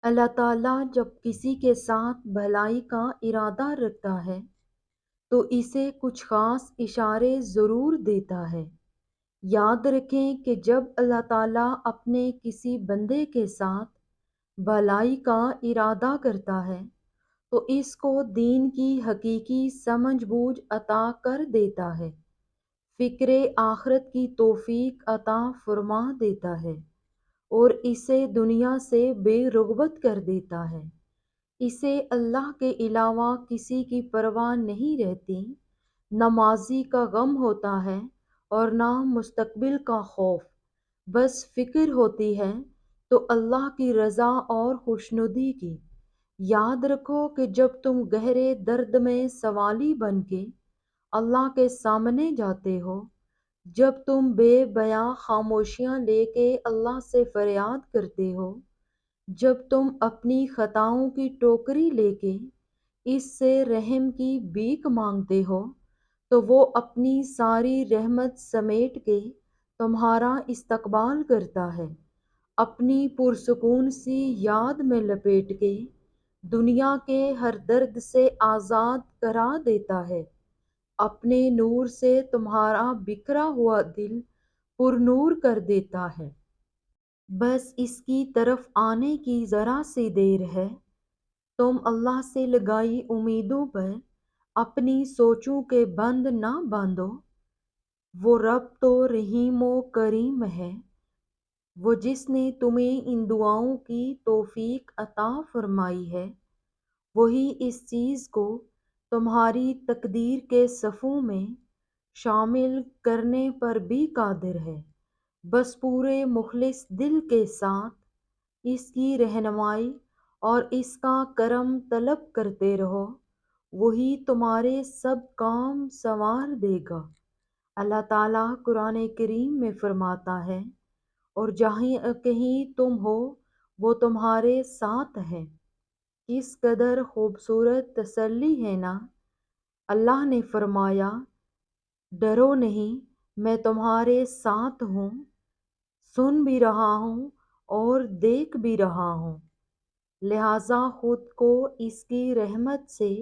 اللہ تعالیٰ جب کسی کے ساتھ بھلائی کا ارادہ رکھتا ہے تو اسے کچھ خاص اشارے ضرور دیتا ہے۔ یاد رکھیں کہ جب اللہ تعالیٰ اپنے کسی بندے کے ساتھ بھلائی کا ارادہ کرتا ہے تو اس کو دین کی حقیقی سمجھ بوجھ عطا کر دیتا ہے، فکر آخرت کی توفیق عطا فرما دیتا ہے اور اسے دنیا سے بے رغبت کر دیتا ہے۔ اسے اللہ کے علاوہ کسی کی پرواہ نہیں رہتی، نہ ماضی کا غم ہوتا ہے اور نہ مستقبل کا خوف، بس فکر ہوتی ہے تو اللہ کی رضا اور خوشنودی کی۔ یاد رکھو کہ جب تم گہرے درد میں سوالی بن کے اللہ کے سامنے جاتے ہو، جب تم بے بیاں خاموشیاں لے کے اللہ سے فریاد کرتے ہو، جب تم اپنی خطاؤں کی ٹوکری لے کے اس سے رحم کی بھیک مانگتے ہو، تو وہ اپنی ساری رحمت سمیٹ کے تمہارا استقبال کرتا ہے، اپنی پرسکون سی یاد میں لپیٹ کے دنیا کے ہر درد سے آزاد کرا دیتا ہے، اپنے نور سے تمہارا بکھرا ہوا دل پر نور کر دیتا ہے۔ بس اس کی طرف آنے کی ذرا سی دیر ہے۔ تم اللہ سے لگائی امیدوں پر اپنی سوچوں کے بند نہ باندھو۔ وہ رب تو رحیم و کریم ہے، وہ جس نے تمہیں ان دعاؤں کی توفیق عطا فرمائی ہے، وہی اس چیز کو تمہاری تقدیر کے صفوں میں شامل کرنے پر بھی قادر ہے۔ بس پورے مخلص دل کے ساتھ اس کی رہنمائی اور اس کا کرم طلب کرتے رہو، وہی تمہارے سب کام سنوار دے گا۔ اللہ تعالیٰ قرآن کریم میں فرماتا ہے، اور جہاں کہیں تم ہو وہ تمہارے ساتھ ہے۔ کس قدر خوبصورت تسلی ہے نا! اللہ نے فرمایا، ڈرو نہیں، میں تمہارے ساتھ ہوں، سن بھی رہا ہوں اور دیکھ بھی رہا ہوں۔ لہٰذا خود کو اس کی رحمت سے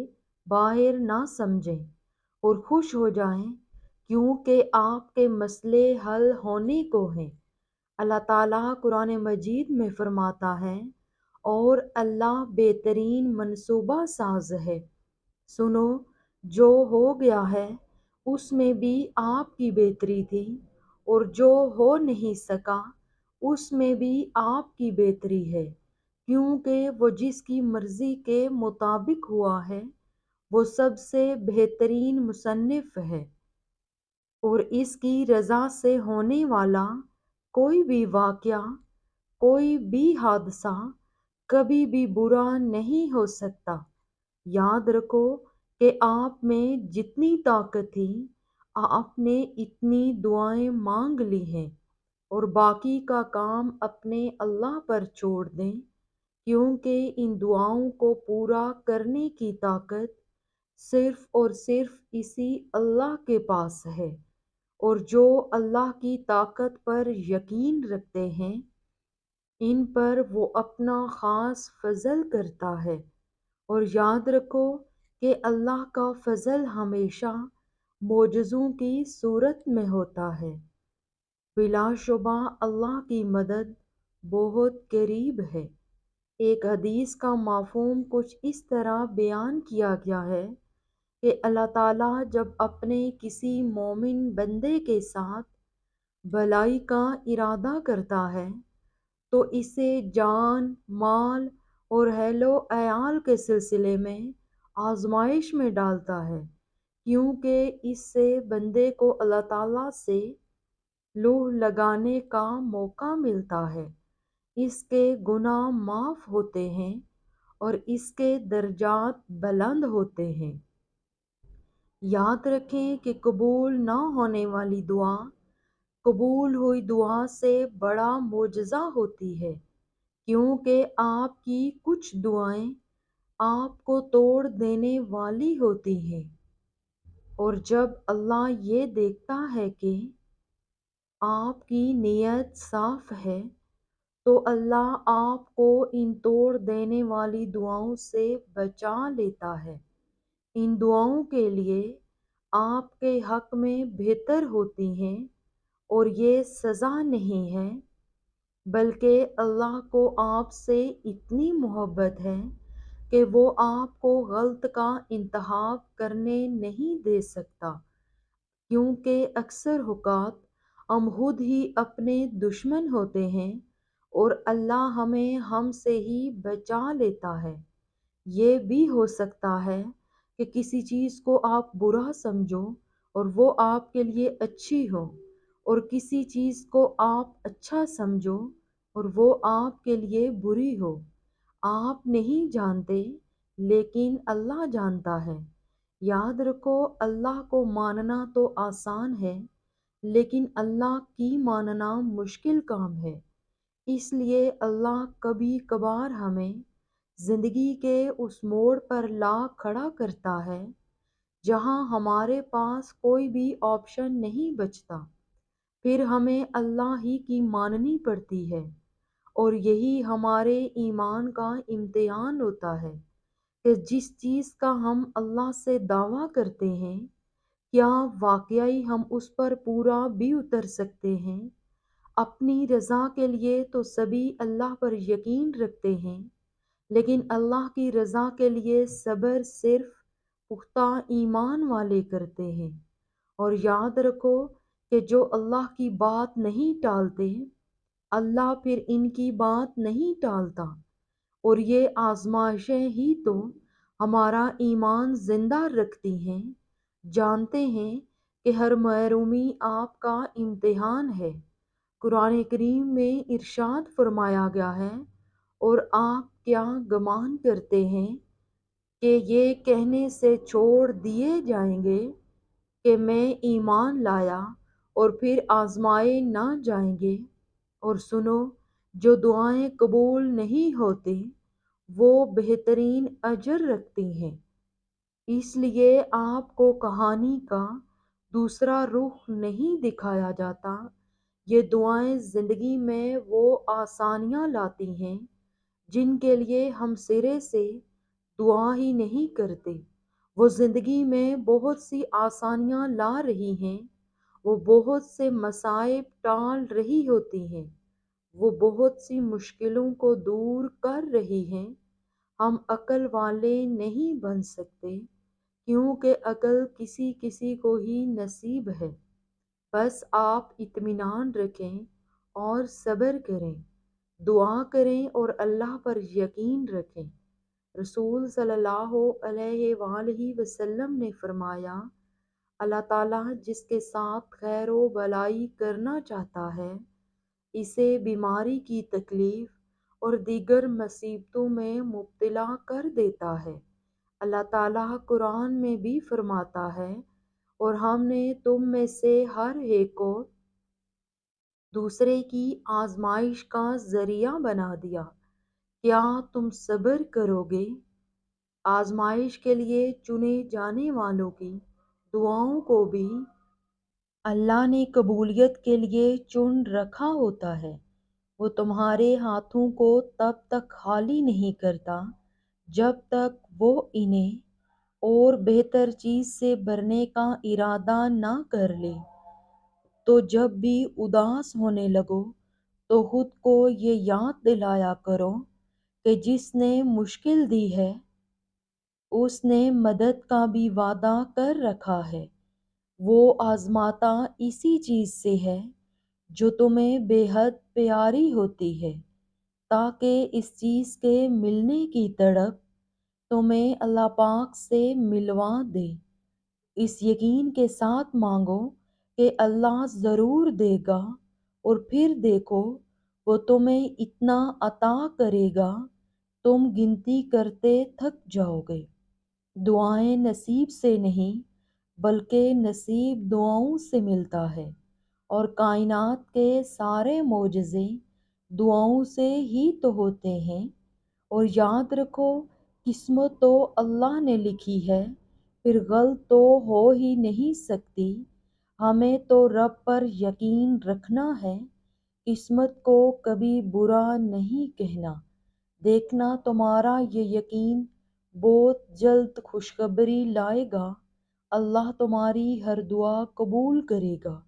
باہر نہ سمجھیں اور خوش ہو جائیں، کیونکہ آپ کے مسئلے حل ہونے کو ہیں۔ اللہ تعالیٰ قرآن مجید میں فرماتا ہے، اور اللہ بہترین منصوبہ ساز ہے۔ سنو، جو ہو گیا ہے اس میں بھی آپ کی بہتری تھی، اور جو ہو نہیں سکا اس میں بھی آپ کی بہتری ہے، کیونکہ وہ جس کی مرضی کے مطابق ہوا ہے وہ سب سے بہترین مصنف ہے، اور اس کی رضا سے ہونے والا کوئی بھی واقعہ، کوئی بھی حادثہ کبھی بھی برا نہیں ہو سکتا۔ یاد رکھو کہ آپ میں جتنی طاقت تھی آپ نے اتنی دعائیں مانگ لی ہیں، اور باقی کا کام اپنے اللہ پر چھوڑ دیں، کیونکہ ان دعاؤں کو پورا کرنے کی طاقت صرف اور صرف اسی اللہ کے پاس ہے، اور جو اللہ کی طاقت پر یقین رکھتے ہیں ان پر وہ اپنا خاص فضل کرتا ہے۔ اور یاد رکھو کہ اللہ کا فضل ہمیشہ معجزوں کی صورت میں ہوتا ہے۔ بلا شبہ اللہ کی مدد بہت قریب ہے۔ ایک حدیث کا مفہوم کچھ اس طرح بیان کیا گیا ہے کہ اللہ تعالیٰ جب اپنے کسی مومن بندے کے ساتھ بھلائی کا ارادہ کرتا ہے تو اسے جان، مال اور اہل و عیال کے سلسلے میں آزمائش میں ڈالتا ہے، کیونکہ اس سے بندے کو اللہ تعالیٰ سے لوح لگانے کا موقع ملتا ہے، اس کے گناہ معاف ہوتے ہیں اور اس کے درجات بلند ہوتے ہیں۔ یاد رکھیں کہ قبول نہ ہونے والی دعا قبول ہوئی دعا سے بڑا معجزہ ہوتی ہے، کیونکہ آپ کی کچھ دعائیں آپ کو توڑ دینے والی ہوتی ہیں، اور جب اللہ یہ دیکھتا ہے کہ آپ کی نیت صاف ہے تو اللہ آپ کو ان توڑ دینے والی دعاؤں سے بچا لیتا ہے۔ ان دعاؤں کے لیے آپ کے حق میں بہتر ہوتی ہیں اور یہ سزا نہیں ہے، بلکہ اللہ کو آپ سے اتنی محبت ہے کہ وہ آپ کو غلط کا انتخاب کرنے نہیں دے سکتا، کیونکہ اکثر اوقات ہم خود ہی اپنے دشمن ہوتے ہیں اور اللہ ہمیں ہم سے ہی بچا لیتا ہے۔ یہ بھی ہو سکتا ہے کہ کسی چیز کو آپ برا سمجھو اور وہ آپ کے لیے اچھی ہو، اور کسی چیز کو آپ اچھا سمجھو اور وہ آپ کے لیے بری ہو۔ آپ نہیں جانتے، لیکن اللہ جانتا ہے۔ یاد رکھو، اللہ کو ماننا تو آسان ہے، لیکن اللہ کی ماننا مشکل کام ہے۔ اس لیے اللہ کبھی کبھار ہمیں زندگی کے اس موڑ پر لا کھڑا کرتا ہے جہاں ہمارے پاس کوئی بھی آپشن نہیں بچتا، پھر ہمیں اللہ ہی کی ماننی پڑتی ہے، اور یہی ہمارے ایمان کا امتحان ہوتا ہے کہ جس چیز کا ہم اللہ سے دعویٰ کرتے ہیں، کیا واقعی ہم اس پر پورا بھی اتر سکتے ہیں۔ اپنی رضا کے لیے تو سبھی اللہ پر یقین رکھتے ہیں، لیکن اللہ کی رضا کے لیے صبر صرف پختہ ایمان والے کرتے ہیں۔ اور یاد رکھو کہ جو اللہ کی بات نہیں ٹالتے، اللہ پھر ان کی بات نہیں ٹالتا، اور یہ آزمائشیں ہی تو ہمارا ایمان زندہ رکھتی ہیں۔ جانتے ہیں کہ ہر محرومی آپ کا امتحان ہے۔ قرآن کریم میں ارشاد فرمایا گیا ہے، اور آپ کیا گمان کرتے ہیں کہ یہ کہنے سے چھوڑ دیے جائیں گے کہ میں ایمان لایا اور پھر آزمائے نہ جائیں گے؟ اور سنو، جو دعائیں قبول نہیں ہوتی وہ بہترین اجر رکھتی ہیں۔ اس لیے آپ کو کہانی کا دوسرا رخ نہیں دکھایا جاتا۔ یہ دعائیں زندگی میں وہ آسانیاں لاتی ہیں جن کے لیے ہم سرے سے دعا ہی نہیں کرتے۔ وہ زندگی میں بہت سی آسانیاں لا رہی ہیں، وہ بہت سے مصائب ٹال رہی ہوتی ہیں، وہ بہت سی مشکلوں کو دور کر رہی ہیں۔ ہم عقل والے نہیں بن سکتے، کیونکہ عقل کسی کسی کو ہی نصیب ہے۔ بس آپ اطمینان رکھیں اور صبر کریں، دعا کریں اور اللہ پر یقین رکھیں۔ رسول صلی اللہ علیہ وآلہ وسلم نے فرمایا، اللہ تعالیٰ جس کے ساتھ خیر و بھلائی کرنا چاہتا ہے، اسے بیماری کی تکلیف اور دیگر مصیبتوں میں مبتلا کر دیتا ہے۔ اللہ تعالیٰ قرآن میں بھی فرماتا ہے، اور ہم نے تم میں سے ہر ایک کو دوسرے کی آزمائش کا ذریعہ بنا دیا، کیا تم صبر کرو گے؟ آزمائش کے لیے چنے جانے والوں کی دعاؤں کو بھی اللہ نے قبولیت کے لیے چن رکھا ہوتا ہے۔ وہ تمہارے ہاتھوں کو تب تک خالی نہیں کرتا جب تک وہ انہیں اور بہتر چیز سے بھرنے کا ارادہ نہ کر لے۔ تو جب بھی اداس ہونے لگو تو خود کو یہ یاد دلایا کرو کہ جس نے مشکل دی ہے اس نے مدد کا بھی وعدہ کر رکھا ہے۔ وہ آزماتا اسی چیز سے ہے جو تمہیں بے حد پیاری ہوتی ہے، تاکہ اس چیز کے ملنے کی تڑپ تمہیں اللہ پاک سے ملوا دے۔ اس یقین کے ساتھ مانگو کہ اللہ ضرور دے گا، اور پھر دیکھو وہ تمہیں اتنا عطا کرے گا تم گنتی کرتے تھک جاؤ گے۔ دعائیں نصیب سے نہیں بلکہ نصیب دعاؤں سے ملتا ہے، اور کائنات کے سارے معجزے دعاؤں سے ہی تو ہوتے ہیں۔ اور یاد رکھو، قسمت تو اللہ نے لکھی ہے، پھر غلط تو ہو ہی نہیں سکتی۔ ہمیں تو رب پر یقین رکھنا ہے قسمت کو کبھی برا نہیں کہنا، دیکھنا تمہارا یہ یقین بہت جلد خوشخبری لائے گا، اللہ تمہاری ہر دعا قبول کرے گا۔